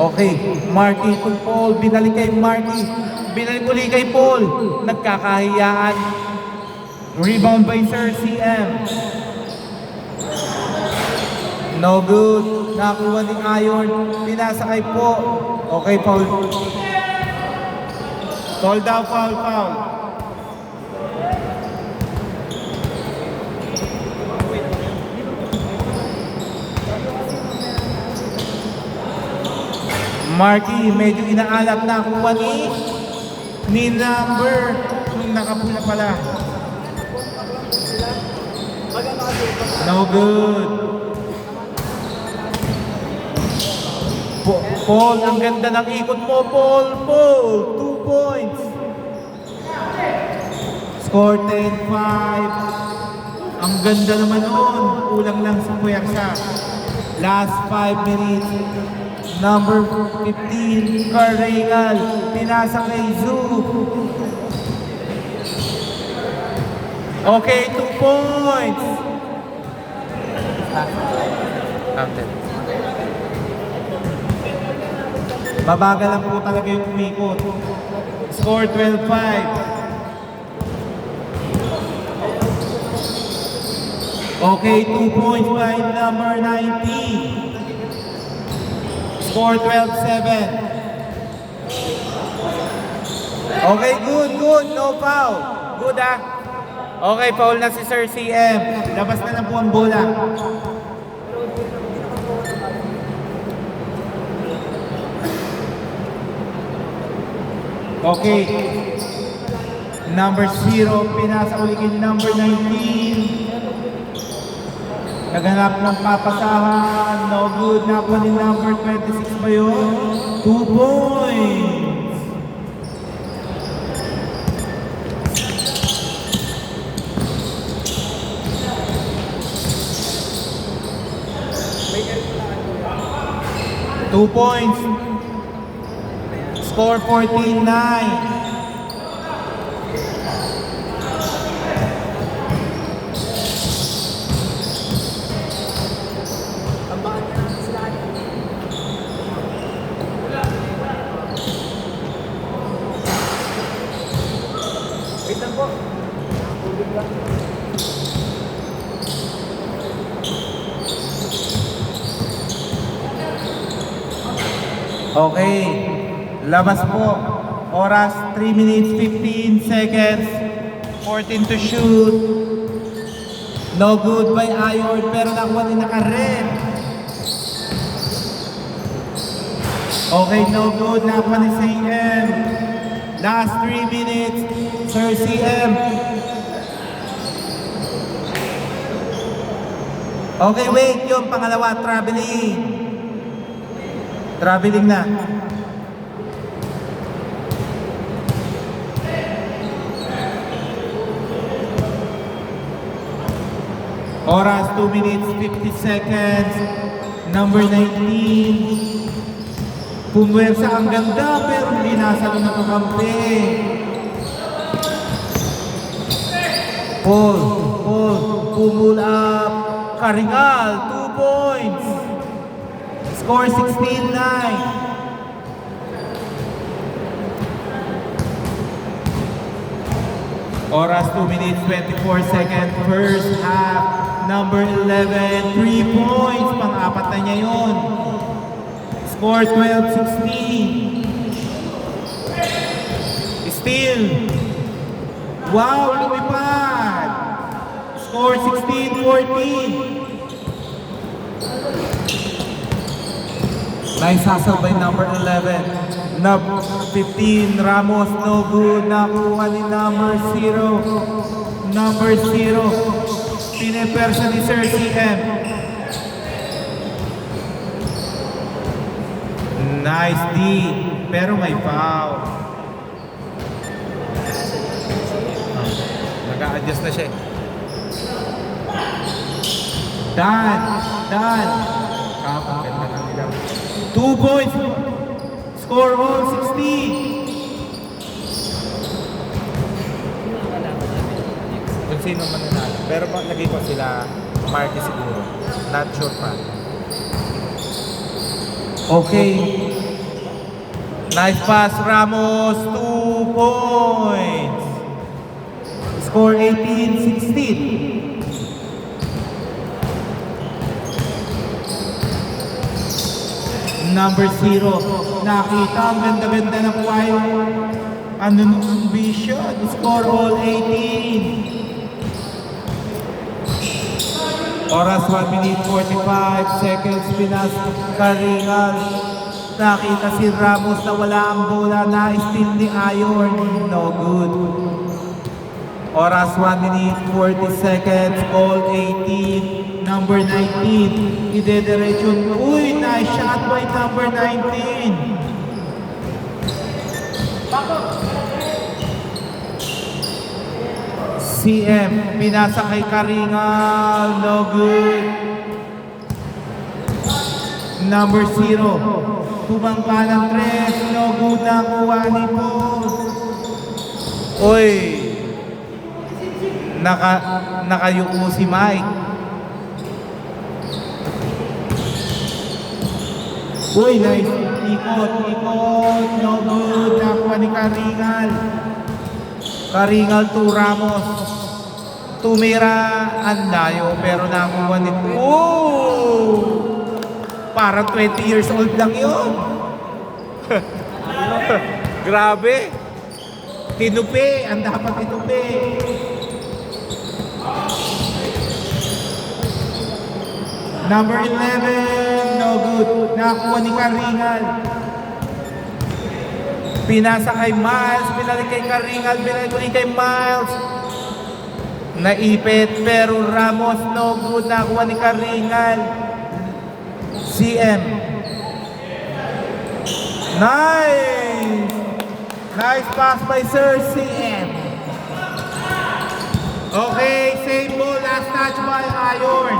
Okay, Marky to Paul. Binalik kay Marky. Binalik uli kay Paul. Nagkakahiyaan. Rebound by Sir CM. No good. Nakuha ni Ayon. Pinasa kay Po. Okay, foul. Call down, foul. Marky, medyo inaalat na kuha ni number. Nakapula pala. No good. Paul, ang ganda ng ikot mo, Paul. 2 points. Score 10-5. Ang ganda naman nun. Kulang lang sa Puyaksa. Last 5 minutes. Number 15, Carregal. Pinasa kay Zoo. Okay, 2 points. Counted. Babagal lang po talaga yung umikot. Score 12-5. Okay, 2 points by number 19. Score 12-7. Okay, good. No foul. Good Okay, foul na si Sir CM. Labas na lang po ang bola. Okay. Number 0, pinasa uli kay number 19. Naghanap ng papasahan. No good. Nakuha ni number 26 ba yun? 2 points. Two points. Score 14-9. Okay, labas po. Oras 3 minutes 15 seconds. 14 to shoot. No good by Ayon, pero nakuha ni naka-red. Okay, no good. Nakuha ni CM. Last 3 minutes. Sir CM. Okay, wait. Yung pangalawa, traveling. Traveling na. Oras 2 minutes 50 seconds. Number 19. Pumwersa ang ganda pero hindi nasalo na kakampi. Paul, pull up. Carregal, 2 points. Score 16-9. Oras 2 minutes 24 seconds. First half. Number 11, 3 points. Pang-apat na niya yun. Score 12-16. Steal. Wow, lumipad. Score 16-14. Nice hustle by number 11. Number 15, Ramos, no good. Nakuha ni number 0. Number 0. Pinepersa ni Sir CM. Nice D. Pero may foul. Nag-a-adjust na siya. Dan. Ganda na nila. 2 points. Score all 16. Kung sino man nanalo. Pero lagi ko sila Marky siguro. Not sure pa. Okay. Nice pass, Ramos, 2 points. Score 18-16. Number 0. Nakita, ang ganda-ganda na kuha yung ano nung vision. Score all 18. Oras 1 minute 45 seconds. Pinas Karingal. Nakita si Ramos na wala ang bola na steal ni Ayon. No good. Oras 1 minute 40 seconds. All 18. Number 19. Idediretso. Uy, nice shot by number 19. CM. Pinasa kay Karingal. No good. Number 0. Tumangka ng 3. No good na kuha ni Paul. Uy. Nakayuko si Mike. Uy, nice. Ikot. No good. Nakuha ni Karingal. Karingal to Ramos. Tumira ang layo pero nakuha ni parang 20 years old lang yun. Grabe. Tinupi. Ang dapat tinupi. Number 11. No good. Nakuha ni Karingal. Pinasa kay Miles. Binalik kay Karingal. Binalik kay Miles. Naipit. Pero Ramos. No good. Nakuha ni Karingal. CM. Nice! Nice pass by Sir CM. Okay, same ball. Last touch by Ayon.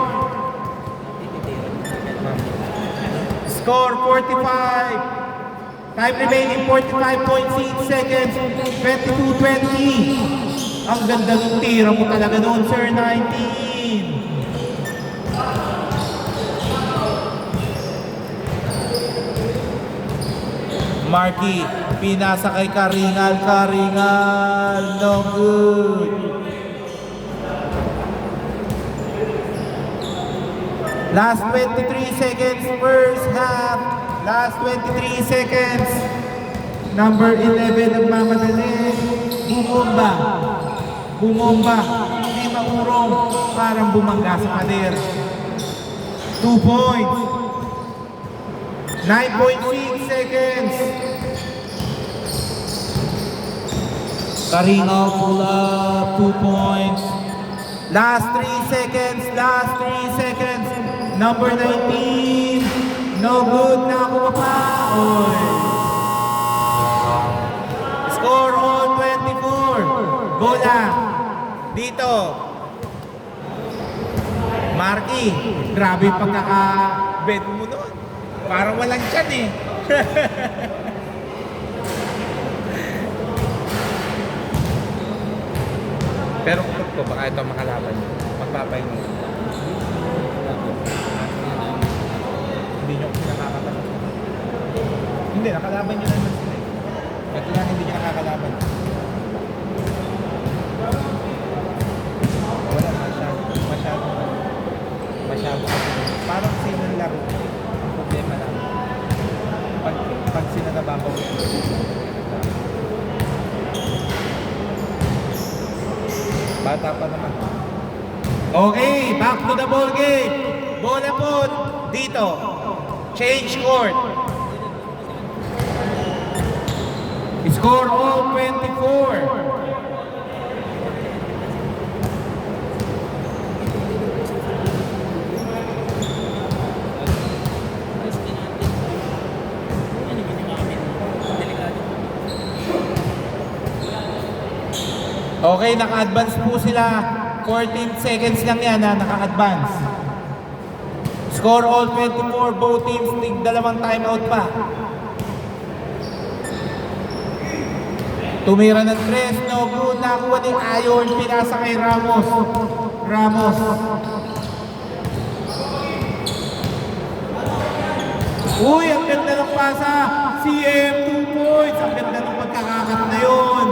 Score 45. Time remaining 45.6 seconds. 22-20. Ang ganda ng tira mo talaga noon, Sir 19. Marky, pinasa kay Karingal. No good. Last 23 seconds, first half. Last 23 seconds. Number 11 ang mamadali. Bumomba. Hindi maurong. Parang bumangga sa pader. 2 points. 9.6 seconds. Karingal pull up, 2 points. Last 3 seconds. Number 19. No good. Nakuha pa. Score all 24. Bola. Dito. Marky, grabe pagkaka-bed mo doon. Parang walang tiyan eh. Pero kapag ko, baka ito makalaban. Magpapay mo. Hindi nyo nakakalaban. Hindi, nakalaban nyo naman sila eh. Ito lang hindi nyo nakakalaban. Wala, masyado. Parang sinong laro. Ang problema lang. Pag sila nababaw. Bata pa naman. Okay, back to the ball game. Bola po dito. Change court. Score all 24. Okay, naka-advance po sila. 14 seconds lang yan na naka-advance. Score all 24. Both teams need dalawang timeout pa. Tumira ng 3. No good. Nakuha ni Ayon. Pinasa kay Ramos. Uy, ang ganda ng pasa. CM, 2 points. Ang ganda ng pagkakakat na yun.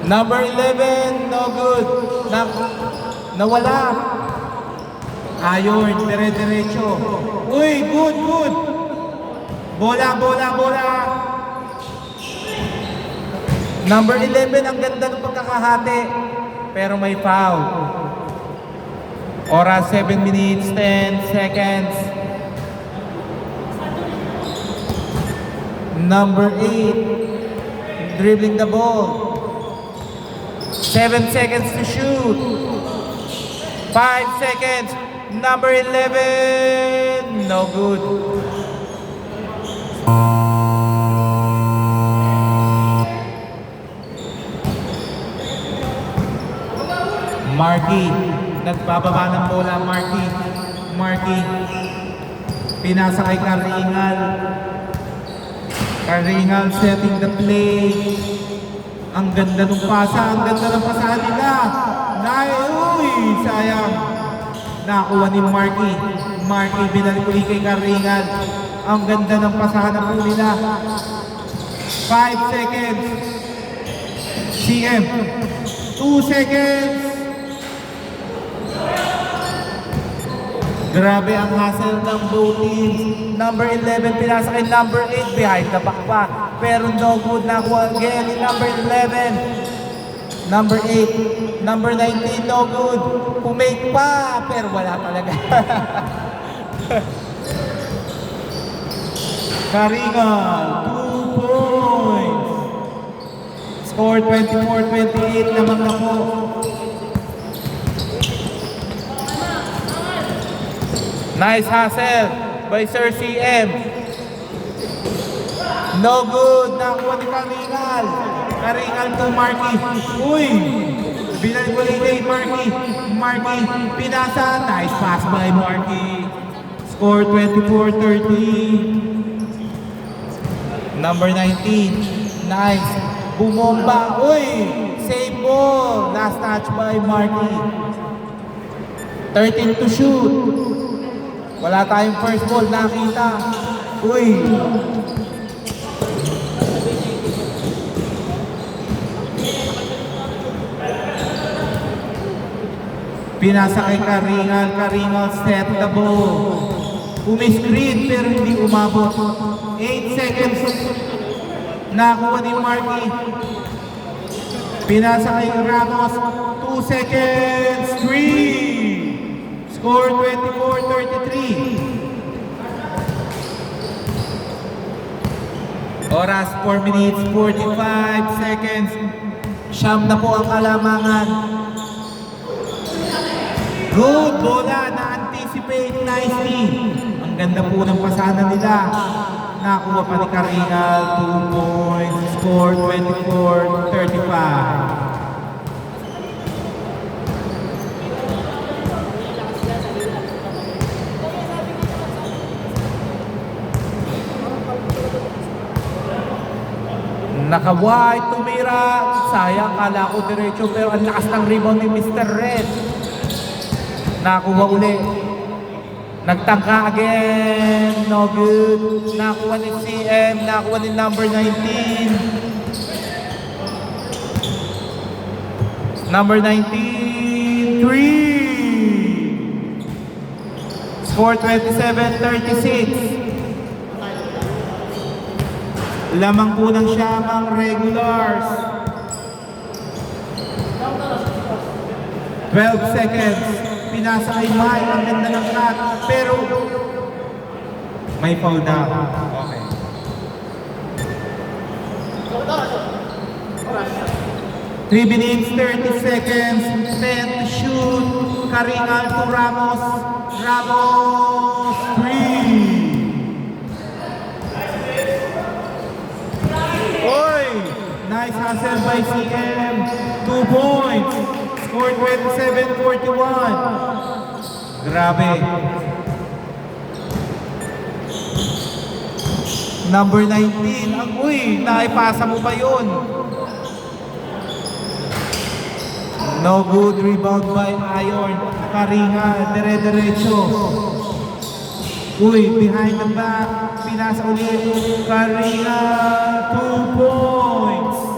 Number 11, no good. Nawala. Ayun, dire-diretso. Uy, good, good. Bola, bola, bola. Number 11, ang ganda ng pagkakahati. Pero may foul. Oras 7 minutes, 10 seconds. Number 8, dribbling the ball. 7 seconds to shoot. 5 seconds. Number 11. No good. Marky. Nagbababa ng bola. Marky. Marky. Pinasa kay Karingal. Karingal setting the play. Ang ganda ng pasa, ang ganda ng pasahan nila. Uy, sayang. Nakuha ni Marky. Marky, binalik ulit kay Karingal. Ang ganda ng pasahan na po nila. 5 seconds. CM. 2 seconds. Grabe ang hustle ng both teams. Number 11, pinasa kay number 8, behind the back pa. Pero no good, nakuha again ni number 11. Number 8, number 19, no good. Pumake pa, pero wala talaga. Karingal, 2 points. Score 24-28 naman na po. Nice hustle by Sir CM. No good. Nakuha ni Karingal. Karingal to Marky. Uy! Binalik ulit kay Marky. Marky, pinasa. Nice pass by Marky. Score 24-30. Number 19. Nice. Bumomba. Uy! Save ball. Last touch by Marky. 13 to shoot. Wala tayong first ball, nakita. Uy! Pinasa kay Karingal. Karingal set the ball. Umiscreen pero hindi umabot. 8 seconds. Nakuha ni Marky. Pinasa kay Ramos. 2 seconds. 3. Score 24-33. Oras 4 minutes 45 seconds. Siyam na po ang kalamangan. Good bola, na-anticipate nicely. Ang ganda po ng pasana nila. Nakuha pa ni Karingal, 2 points. Score 24-35. Naka-white, tumira. Sayang, kala ko diretso. Pero ang lakas ng rebound ni Mr. Red. Nakuha uli. Nagtangka again. No good. Nakuha ni CM. Nakuha ni number 19. Number 19. 3. Score 27-36. Lamang po ng siyamang regulars. 12 seconds. Pinasa kay Mike. Ang ganda ng shot. Pero may foul na. Okay. 3 minutes, 30 seconds. 10 to shoot. Karingal to Ramos. Ramos. 3. Oy! Nice hustle by CM. 2 points. Score 27-41. Grabe. Number 19. Ang uy, naipasa mo pa yun. No good, rebound by Iron. Karinga, dire-diretso. Uy, behind the back. Pinasa ulit. Karinga, 2 points.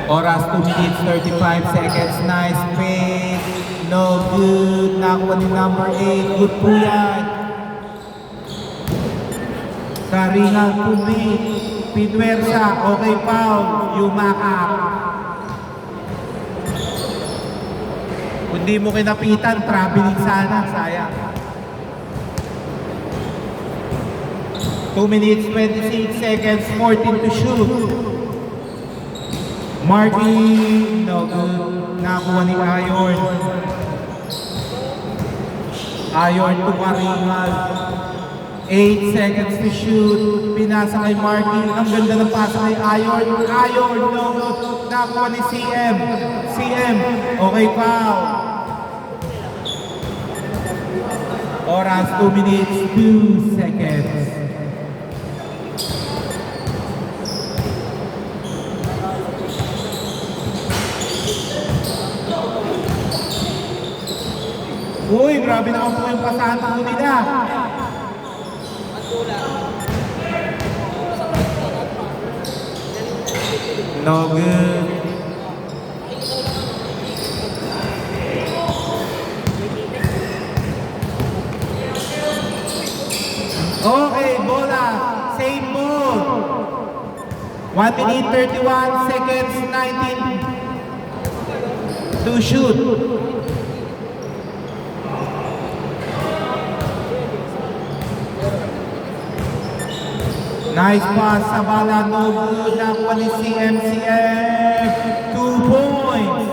Oras 2 minutes 35 seconds. Nice pace. No good. Nakuha ni number 8. Good po yan. Karinga Pumik. Pinwersa. Okay, foul. Yumakap. Kung di mo kinapitan, traveling sana. Sayang. 2 minutes 26 seconds. 14 to shoot. Martin, no good. Nakuha ni Ayon. Ayon to Karingal. 8 seconds to shoot. Pinasa kay Martin. Ang ganda ng pasa kay Ayon. Ayon, no good. Nakuha ni CM. CM, okay, foul. Oras 2 minutes 2 seconds. Uy, grabe naman po yung pasahan po nila. No good. Okay, bola. Same ball. 1 minute 31 seconds, 19 to shoot. Nice pass sa bala, no good. Nakuha ni CMCF. 2 points.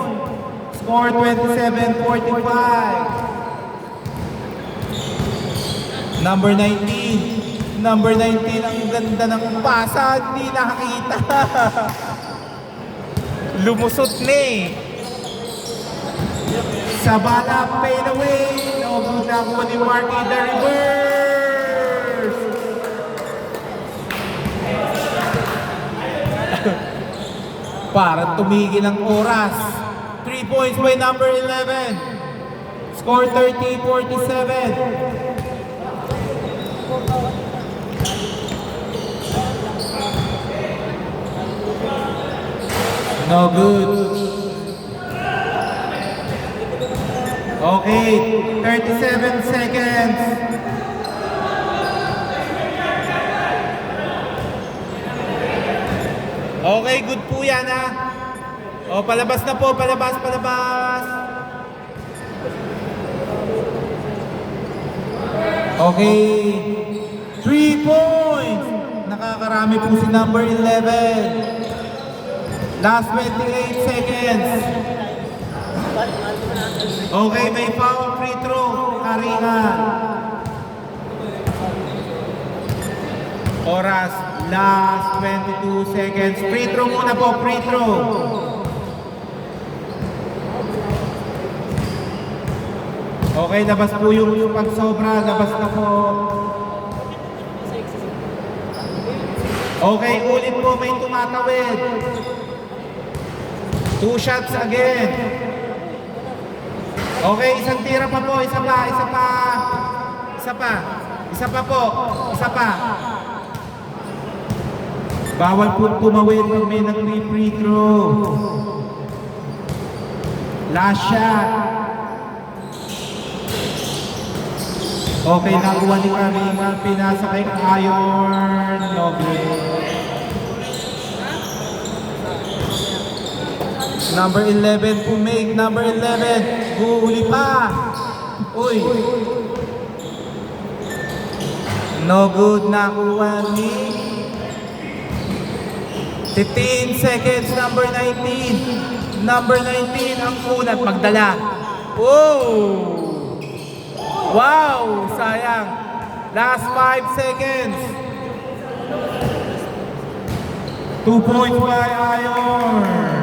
Score 27-45. Number 19. Number 19, ang ganda ng pasa. Hindi nakakita. Lumusot na eh. Sa bala, fade away. No good. Nakuha ni Marty, the reverse. Parang tumigil ang oras. 3 points by number 11. Score 30-47. No good. Okay, 37 seconds. Okay, good po yan ha. O, palabas na po, palabas. Okay, 3 points. Nakakarami po si number 11. Last 28 seconds. Okay, may foul, free throw. Karinga. Oras, last 22 seconds. Free throw muna po, free throw. Okay, labas po yung pagsobra. Labas na po. Okay, ulit po, may tumatawid. 2 shots again. Okay, isang tira pa po, isa pa po. Bawal po tumawid pag may nag-free throw. Last shot. Okay, nakuha ni Karinga, pinasa kay Ayon. No good. Number 11 Pumik, number 11, huhuli pa. Uy. No good, nakuha ni 15 seconds, number 19. Number 19 ang kunat magdala. Oh! Wow! Sayang. Last 5 seconds. 2 points by Ayon.